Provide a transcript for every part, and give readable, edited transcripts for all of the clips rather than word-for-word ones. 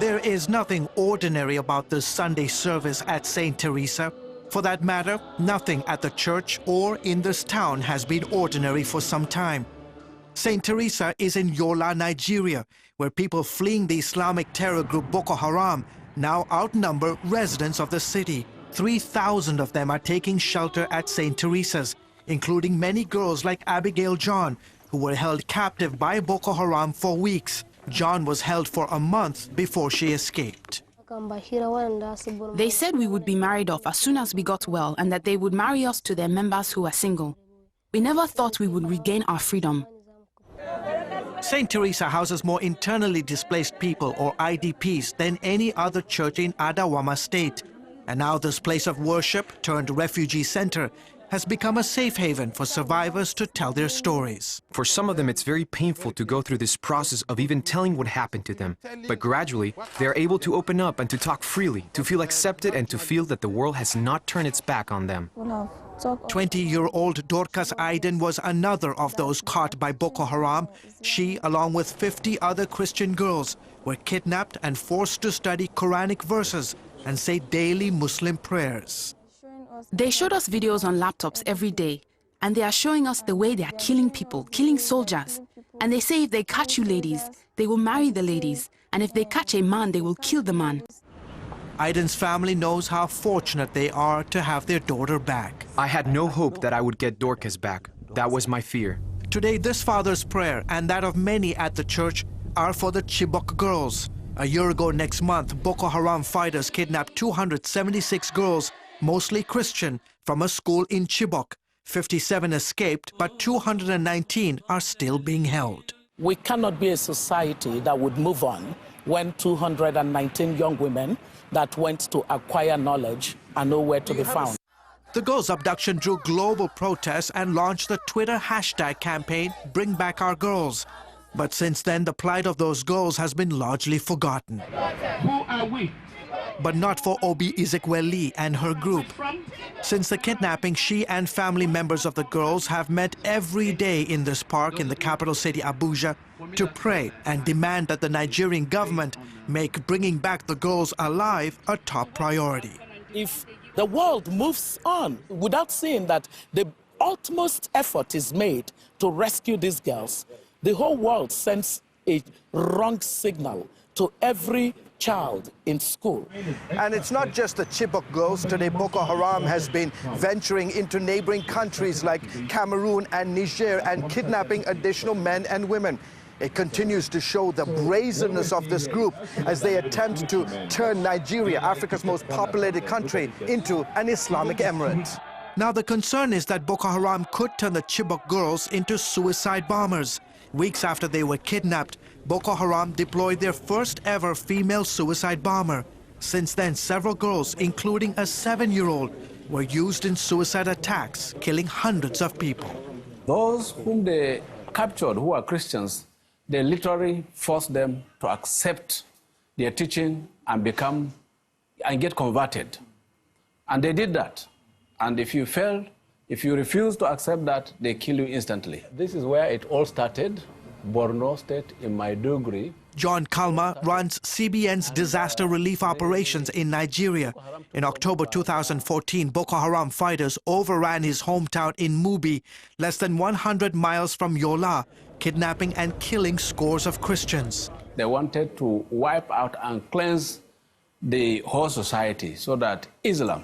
There is nothing ordinary about this Sunday service at St. Teresa. For that matter, nothing at the church or in this town has been ordinary for some time. St. Teresa is in Yola, Nigeria, where people fleeing the Islamic terror group Boko Haram now outnumber residents of the city. 3,000 of them are taking shelter at St. Teresa's, including many girls like Abigail John, who were held captive by Boko Haram for weeks. John was held for a month before she escaped. They said we would be married off as soon as we got well and that they would marry us to their members who are single. We never thought we would regain our freedom. St. Teresa houses more internally displaced people, or IDPs, than any other church in Adamawa State. And now this place of worship turned refugee center has become a safe haven for survivors to tell their stories. For some of them, it's very painful to go through this process of even telling what happened to them. But gradually, they are able to open up and to talk freely, to feel accepted and to feel that the world has not turned its back on them. 20-year-old Dorcas Aiden was another of those caught by Boko Haram. She, along with 50 other Christian girls, were kidnapped and forced to study Quranic verses and say daily Muslim prayers. They showed us videos on laptops every day, and they are showing us the way they are killing people, killing soldiers. And they say if they catch you ladies, they will marry the ladies, and if they catch a man, they will kill the man. Aiden's family knows how fortunate they are to have their daughter back. I had no hope that I would get Dorcas back. That was my fear. Today, this father's prayer and that of many at the church are for the Chibok girls. A year ago next month, Boko Haram fighters kidnapped 276 girls, mostly Christian, from a school in Chibok. 57 escaped, but 219 are still being held. We cannot be a society that would move on when 219 young women that went to acquire knowledge are nowhere to be found. The girls' abduction drew global protests and launched the Twitter hashtag campaign, Bring Back Our Girls. But since then, the plight of those girls has been largely forgotten. Who are we? But not for Obi Ezekweli and her group. Since the kidnapping, she and family members of the girls have met every day in this park in the capital city, Abuja, to pray and demand that the Nigerian government make bringing back the girls alive a top priority. If the world moves on without seeing that the utmost effort is made to rescue these girls, the whole world sends a wrong signal to every child in school. And it's not just the Chibok girls. Today, Boko Haram has been venturing into neighboring countries like Cameroon and Niger and kidnapping additional men and women. It continues to show the brazenness of this group as they attempt to turn Nigeria, Africa's most populated country, into an Islamic emirate. Now, the concern is that Boko Haram could turn the Chibok girls into suicide bombers. Weeks after they were kidnapped, Boko Haram deployed their first ever female suicide bomber. Since then, several girls, including a 7-year-old, were used in suicide attacks, killing hundreds of people. Those whom they captured who are Christians, they literally forced them to accept their teaching and get converted. And they did that. And if you failed, if you refuse to accept that, they kill you instantly. This is where it all started, Borno State in Maiduguri. John Kalma runs CBN's disaster relief operations in Nigeria. In October 2014, Boko Haram fighters overran his hometown in Mubi, less than 100 miles from Yola, kidnapping and killing scores of Christians. They wanted to wipe out and cleanse the whole society so that Islam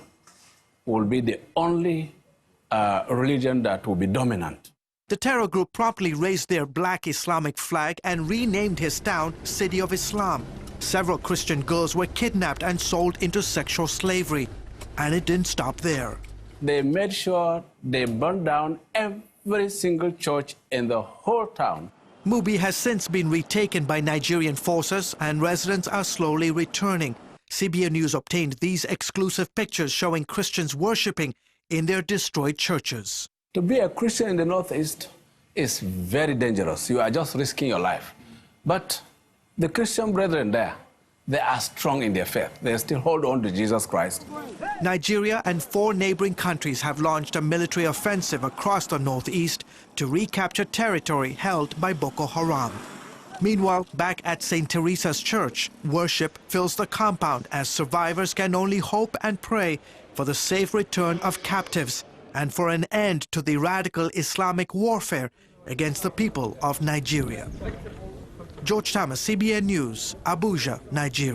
will be the only religion that will be dominant. The terror group promptly raised their black Islamic flag and renamed his town City of Islam. Several Christian girls were kidnapped and sold into sexual slavery. And it didn't stop there. They made sure they burned down every single church in the whole town. Mubi has since been retaken by Nigerian forces and residents are slowly returning. CBN News obtained these exclusive pictures showing Christians worshipping in their destroyed churches. To be a Christian in the Northeast is very dangerous. You are just risking your life. But the Christian brethren there, they are strong in their faith. They still hold on to Jesus Christ. Nigeria and 4 neighboring countries have launched a military offensive across the Northeast to recapture territory held by Boko Haram. Meanwhile, back at St. Teresa's Church, worship fills the compound as survivors can only hope and pray for the safe return of captives and for an end to the radical Islamic warfare against the people of Nigeria. George Thomas, CBN News, Abuja, Nigeria.